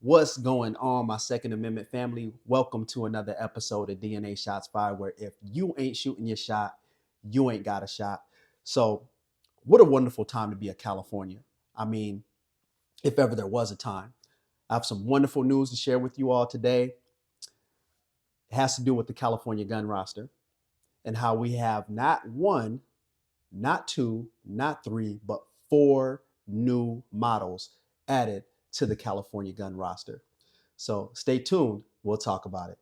What's going on, my Second Amendment family? Welcome to another episode of DNA Shots Fired, where if you ain't shooting your shot, you ain't got a shot. So, what a wonderful time to be a California. I mean, if ever there was a time. I have some wonderful news to share with you all today. It has to do with the California gun roster and how we have not one, not two, not three, but four new models added to the California gun roster. So stay tuned. We'll talk about it.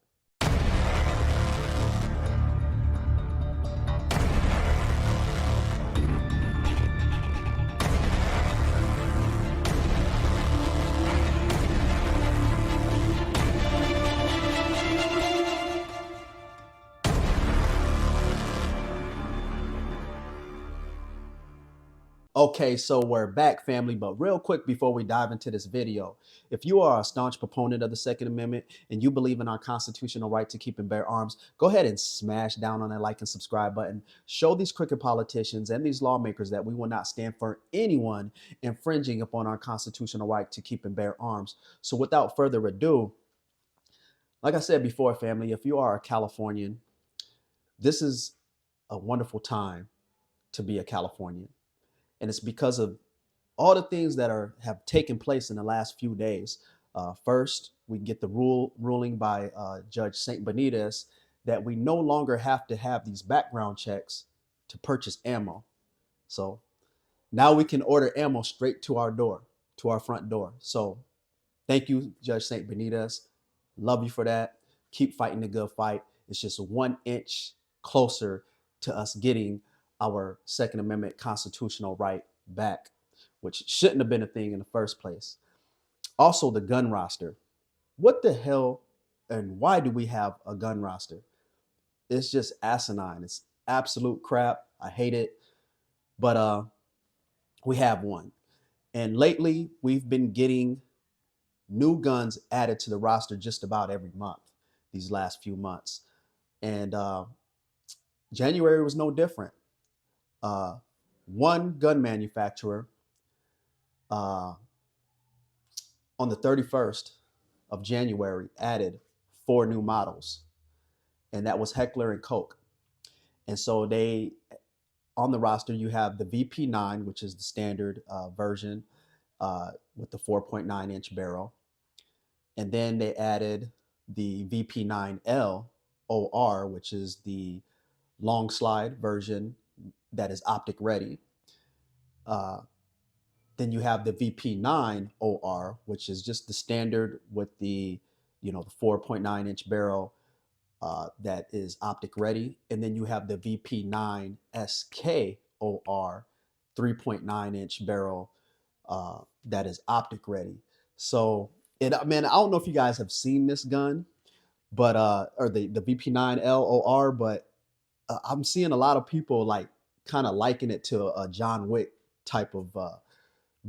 Okay, so we're back, family. But real quick before we dive into this video, if you are a staunch proponent of the Second Amendment and you believe in our constitutional right to keep and bear arms, go ahead and smash down on that like and subscribe button. Show these crooked politicians and these lawmakers that we will not stand for anyone infringing upon our constitutional right to keep and bear arms. So without further ado, like I said before, family, if you are a Californian, this is a wonderful time to be a Californian. And it's because of all the things that have taken place in the last few days. First, we get the ruling by Judge St. Benitez that we no longer have to have these background checks to purchase ammo. So now we can order ammo straight to our door, to our front door. So thank you, Judge St. Benitez. Love you for that. Keep fighting the good fight. It's just 1 inch closer to us getting our Second Amendment constitutional right back, which shouldn't have been a thing in the first place. Also, the gun roster. What the hell and why do we have a gun roster? It's just asinine. It's absolute crap. I hate it. But we have one. And lately, we've been getting new guns added to the roster just about every month these last few months. And January was no different. Uh, one gun manufacturer uh, on the 31st of January added four new models, and that was Heckler and Koch. And so they, on the roster, you have the VP9, which is the standard version with the 4.9-inch barrel. And then they added the VP9L OR, which is the long slide version that is optic ready. Uh, then you have the VP9 OR, which is just the standard with the 4.9-inch barrel that is optic ready. And then you have the VP9 SK OR, 3.9-inch barrel that is optic ready. So, man, I don't know if you guys have seen this gun, but or the VP9L OR, but I'm seeing a lot of people like kind of liken it to a John Wick type of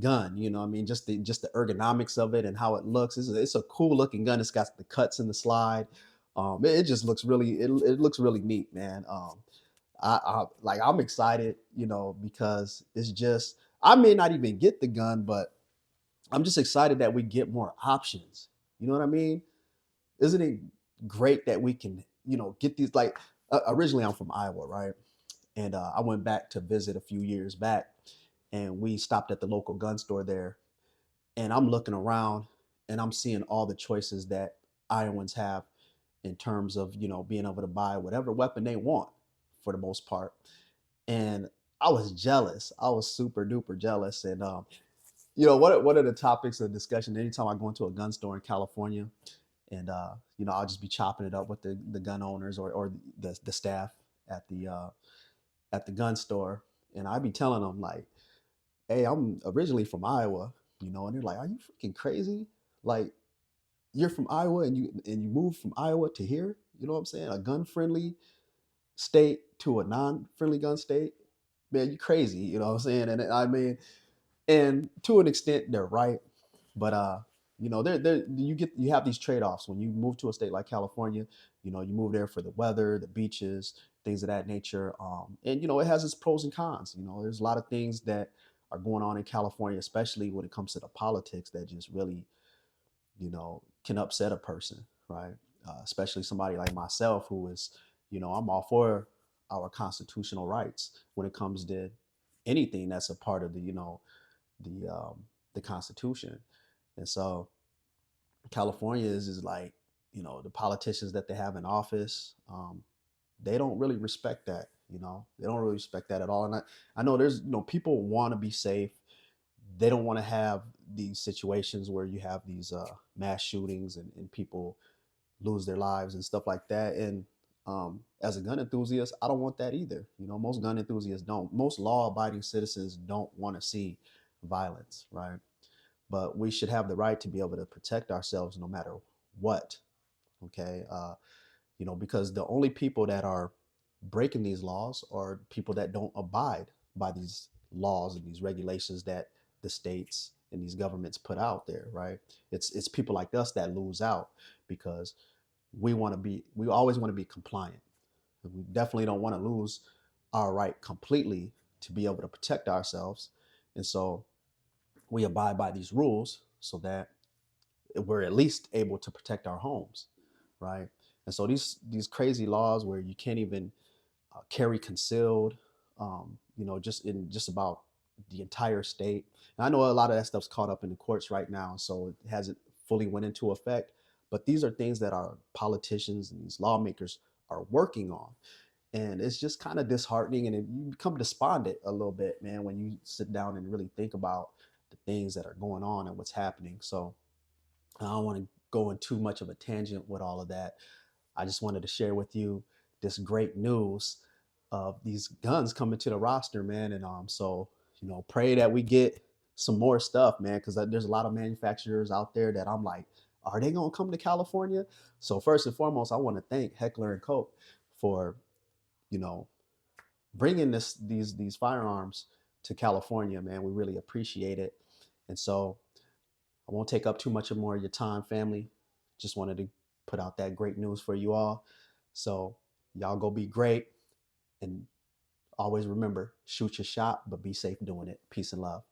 gun. You know, I mean, just the ergonomics of it and how it looks. It's a cool looking gun. It's got the cuts in the slide. It just looks it looks really neat, man. I'm excited, because it's just I may not even get the gun, but I'm just excited that we get more options. You know what I mean? Isn't it great that we can, get these like originally I'm from Iowa, right? And I went back to visit a few years back, and we stopped at the local gun store there. And I'm looking around, and I'm seeing all the choices that Iowans have in terms of being able to buy whatever weapon they want for the most part. And I was jealous. I was super duper jealous. And what are the topics of discussion anytime I go into a gun store in California? And I'll just be chopping it up with the gun owners or the staff at the gun store, and I'd be telling them like, "Hey, I'm originally from Iowa," and they're like, "Are you freaking crazy? Like, you're from Iowa and you moved from Iowa to here? You know what I'm saying? A gun friendly state to a non friendly gun state? Man, you crazy? You know what I'm saying?" And I mean, and to an extent, they're right. But you have these trade-offs when you move to a state like California. You move there for the weather, the beaches, things of that nature. And it has its pros and cons. There's a lot of things that are going on in California, especially when it comes to the politics, that just really can upset a person, right? Especially somebody like myself who is, I'm all for our constitutional rights when it comes to anything that's a part of the Constitution. And so California is like, the politicians that they have in office, they don't really respect that. They don't really respect that at all. And I know there's, people want to be safe. They don't want to have these situations where you have these mass shootings and people lose their lives and stuff like that. And as a gun enthusiast, I don't want that either. Most gun enthusiasts don't. Most law-abiding citizens don't want to see violence, right? But we should have the right to be able to protect ourselves no matter what. Okay, because the only people that are breaking these laws are people that don't abide by these laws and these regulations that the states and these governments put out there, right? It's people like us that lose out because we always want to be compliant. We definitely don't want to lose our right completely to be able to protect ourselves. And so we abide by these rules so that we're at least able to protect our homes, right? And so these crazy laws where you can't even carry concealed, just about the entire state. And I know a lot of that stuff's caught up in the courts right now, so it hasn't fully went into effect. But these are things that our politicians and these lawmakers are working on, and it's just kind of disheartening, and you become despondent a little bit, man, when you sit down and really think about the things that are going on and what's happening. So I don't want to go in too much of a tangent with all of that. I just wanted to share with you this great news of these guns coming to the roster, man. And so pray that we get some more stuff, man, because there's a lot of manufacturers out there that I'm like, are they gonna come to California? So first and foremost, I want to thank Heckler and Koch for you know bringing these firearms to California, man. We really appreciate it. And so I won't take up too much more of your time, family. Just wanted to put out that great news for you all. So y'all go be great, and always remember, shoot your shot, but be safe doing it. Peace and love.